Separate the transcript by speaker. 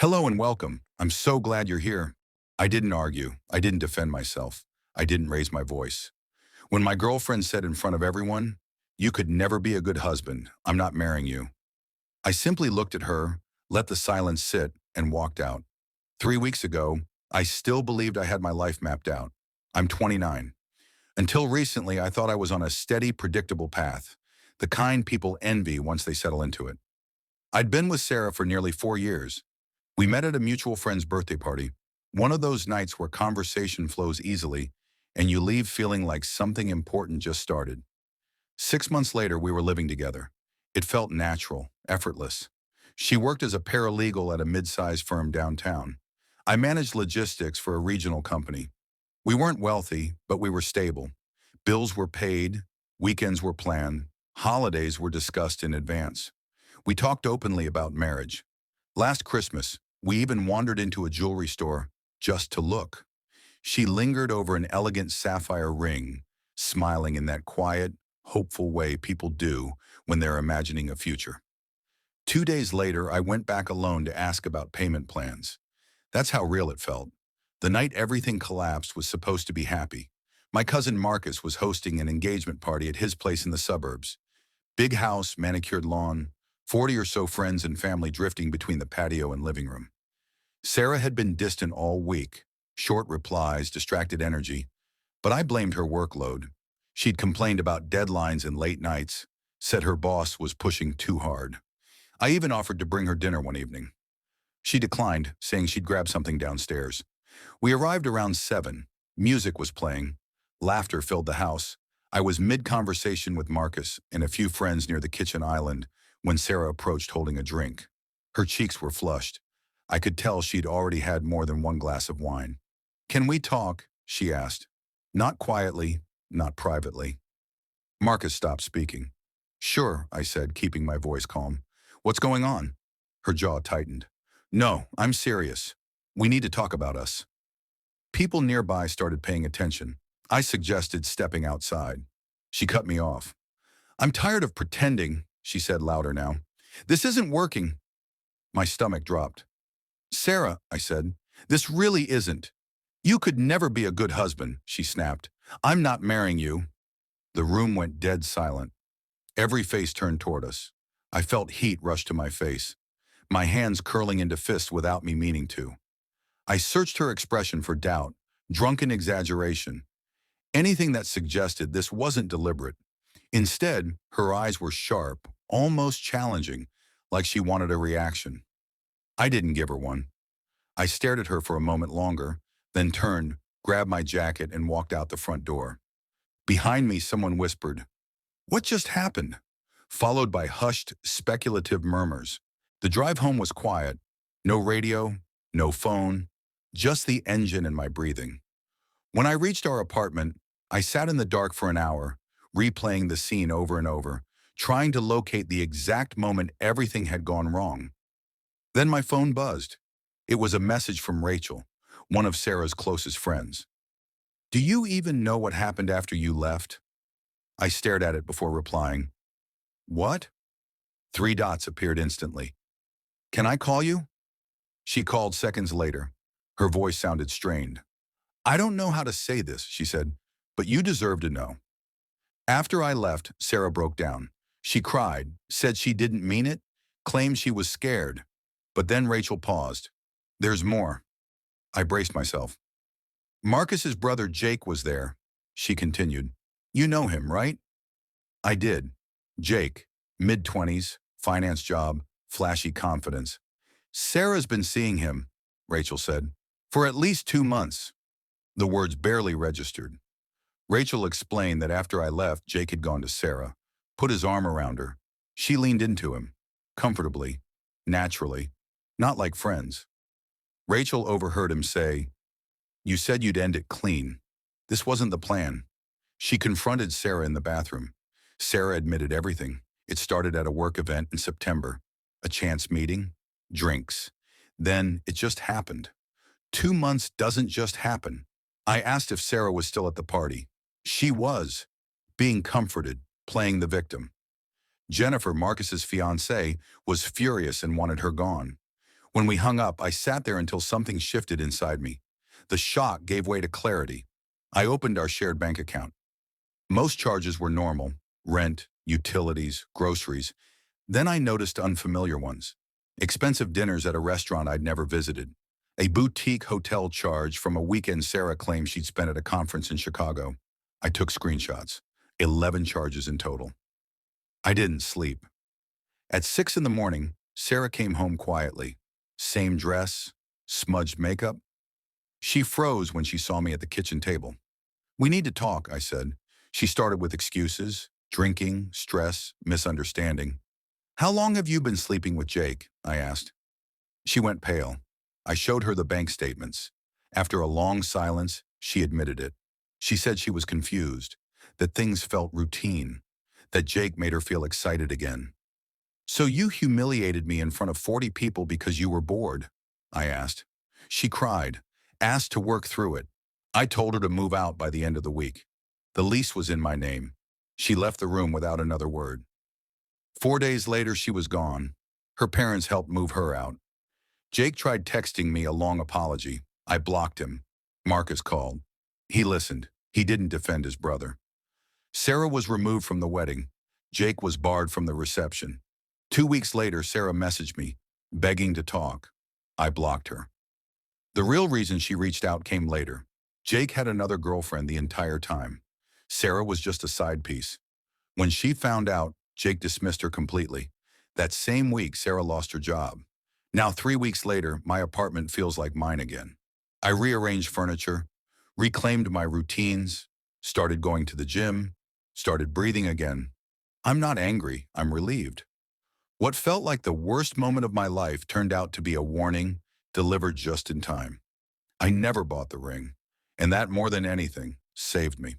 Speaker 1: Hello and welcome. I'm so glad you're here. I didn't argue. I didn't defend myself. I didn't raise my voice. When my girlfriend said in front of everyone, "You could never be a good husband. I'm not marrying you," I simply looked at her, let the silence sit, and walked out. 3 weeks ago, I still believed I had my life mapped out. I'm 29. Until recently, I thought I was on a steady, predictable path, the kind people envy once they settle into it. I'd been with Sarah for nearly 4 years. We met at a mutual friend's birthday party, one of those nights where conversation flows easily and you leave feeling like something important just started. 6 months later, we were living together. It felt natural, effortless. She worked as a paralegal at a mid-sized firm downtown. I managed logistics for a regional company. We weren't wealthy, but we were stable. Bills were paid, weekends were planned, holidays were discussed in advance. We talked openly about marriage. Last Christmas, we even wandered into a jewelry store just to look. She lingered over an elegant sapphire ring, smiling in that quiet, hopeful way people do when they're imagining a future. 2 days later, I went back alone to ask about payment plans. That's how real it felt. The night everything collapsed was supposed to be happy. My cousin Marcus was hosting an engagement party at his place in the suburbs. Big house, manicured lawn, 40 or so friends and family drifting between the patio and living room. Sarah had been distant all week, short replies, distracted energy, but I blamed her workload. She'd complained about deadlines and late nights, said her boss was pushing too hard. I even offered to bring her dinner one evening. She declined, saying she'd grab something downstairs. We arrived around 7. Music was playing. Laughter filled the house. I was mid-conversation with Marcus and a few friends near the kitchen island when Sarah approached holding a drink. Her cheeks were flushed. I could tell she'd already had more than one glass of wine. "Can we talk?" she asked. Not quietly, not privately. Marcus stopped speaking. "Sure," I said, keeping my voice calm. "What's going on?" Her jaw tightened. "No, I'm serious. We need to talk about us." People nearby started paying attention. I suggested stepping outside. She cut me off. "I'm tired of pretending," she said louder now. "This isn't working." My stomach dropped. "Sarah," I said, "this really isn't. You could never be a good husband," she snapped. "I'm not marrying you." The room went dead silent. Every face turned toward us. I felt heat rush to my face, my hands curling into fists without me meaning to. I searched her expression for doubt, drunken exaggeration, anything that suggested this wasn't deliberate. Instead, her eyes were sharp, almost challenging, like she wanted a reaction. I didn't give her one. I stared at her for a moment longer, then turned, grabbed my jacket, and walked out the front door. Behind me, someone whispered, "What just happened?" Followed by hushed, speculative murmurs. The drive home was quiet. No radio, no phone, just the engine and my breathing. When I reached our apartment, I sat in the dark for an hour, replaying the scene over and over, trying to locate the exact moment everything had gone wrong. Then my phone buzzed. It was a message from Rachel, one of Sarah's closest friends. "Do you even know what happened after you left?" I stared at it before replying. "What?" 3 dots appeared instantly. "Can I call you?" She called seconds later. Her voice sounded strained. "I don't know how to say this," she said, "but you deserve to know." After I left, Sarah broke down. She cried, said she didn't mean it, claimed she was scared. But then Rachel paused. "There's more." I braced myself. "Marcus's brother Jake was there," she continued. "You know him, right?" I did. Jake, mid-20s, finance job, flashy confidence. "Sarah's been seeing him," Rachel said, "for at least 2 months." The words barely registered. Rachel explained that after I left, Jake had gone to Sarah, put his arm around her. She leaned into him, comfortably, naturally, not like friends. Rachel overheard him say, "You said you'd end it clean. This wasn't the plan." She confronted Sarah in the bathroom. Sarah admitted everything. It started at a work event in September. A chance meeting, drinks. Then it just happened. 2 months doesn't just happen. I asked if Sarah was still at the party. She was, being comforted, playing the victim. Jennifer, Marcus's fiancée, was furious and wanted her gone. When we hung up, I sat there until something shifted inside me. The shock gave way to clarity. I opened our shared bank account. Most charges were normal: rent, utilities, groceries. Then I noticed unfamiliar ones. Expensive dinners at a restaurant I'd never visited. A boutique hotel charge from a weekend Sarah claimed she'd spent at a conference in Chicago. I took screenshots. 11 charges in total. I didn't sleep. At 6 in the morning, Sarah came home quietly. Same dress, smudged makeup. She froze when she saw me at the kitchen table. "We need to talk," I said. She started with excuses: drinking, stress, misunderstanding. "How long have you been sleeping with Jake?" I asked. She went pale. I showed her the bank statements. After a long silence, she admitted it. She said she was confused, that things felt routine, that Jake made her feel excited again. "So you humiliated me in front of 40 people because you were bored?" I asked. She cried, asked to work through it. I told her to move out by the end of the week. The lease was in my name. She left the room without another word. 4 days later, she was gone. Her parents helped move her out. Jake tried texting me a long apology. I blocked him. Marcus called. He listened. He didn't defend his brother. Sarah was removed from the wedding. Jake was barred from the reception. 2 weeks later, Sarah messaged me, begging to talk. I blocked her. The real reason she reached out came later. Jake had another girlfriend the entire time. Sarah was just a side piece. When she found out, Jake dismissed her completely. That same week, Sarah lost her job. Now, 3 weeks later, my apartment feels like mine again. I rearranged furniture, reclaimed my routines, started going to the gym, started breathing again. I'm not angry, I'm relieved. What felt like the worst moment of my life turned out to be a warning delivered just in time. I never bought the ring, and that, more than anything, saved me.